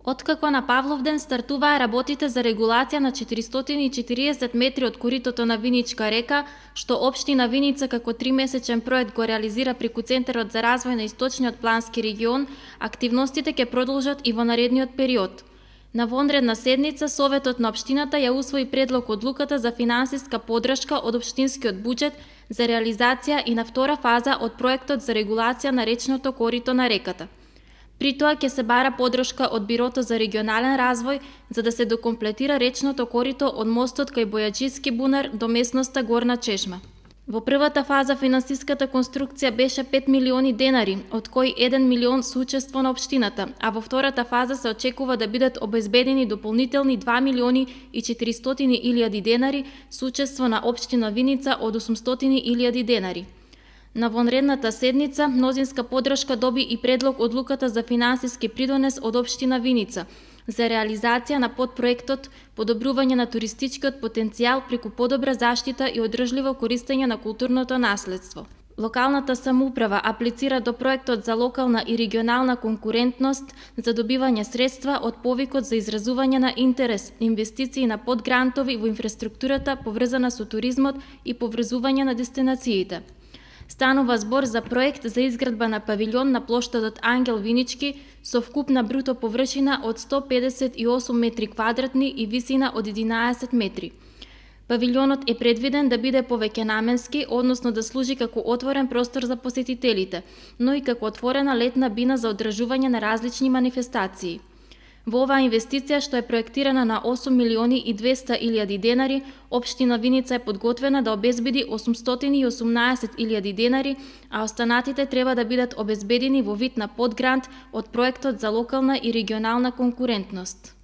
Откако на Павловден стартуваа работите за регулација на 440 метри од коритото на Виничка река, што општина Виница како 3-месечен проект го реализира преку Центарот за развој на Источниот плански регион, активностите ќе продолжат и во наредниот период. На вонредна седница, Советот на општината ја усвои предлог одлуката за финансиска поддршка од општинскиот буџет за реализација и на втора фаза од проектот за регулација на речното корито на реката. При тоа ќе се бара поддршка од Бирото за регионален развој за да се докомплетира речното корито од мостот кај Бојаджиски бунар до местноста Горна Чешма. Во првата фаза финансиската конструкција беше 5 милиони денари, од кои 1 милион со учество на општината, а во втората фаза се очекува да бидат обезбедени дополнителни 2 милиони и 400 илјади денари со учество на општина Виница од 800 илјади денари. На вонредната седница мнозинска поддршка доби и предлог одлуката за финансиски придонес од општина Виница за реализација на подпроектот подобрување на туристичкиот потенцијал преку подобра заштита и одржливо користење на културното наследство. Локалната самоуправа аплицира до проектот за локална и регионална конкурентност за добивање средства од повикот за изразување на интерес, инвестиции на подгрантови во инфраструктурата поврзана со туризмот и поврзување на дестинациите. Станува збор за проект за изградба на павилјон на плоштадот Ангел Винички со вкупна бруто површина од 158 метри квадратни и висина од 11 метри. Павилјонот е предвиден да биде повеќенаменски, односно да служи како отворен простор за посетителите, но и како отворена летна бина за одржување на различни манифестации. Во оваа инвестиција, што е проектирана на 8 милиони и 200 илјади денари, општина Виница е подготвена да обезбеди 818 илјади денари, а останатите треба да бидат обезбедени во вид на подгрант од проектот за локална и регионална конкурентност.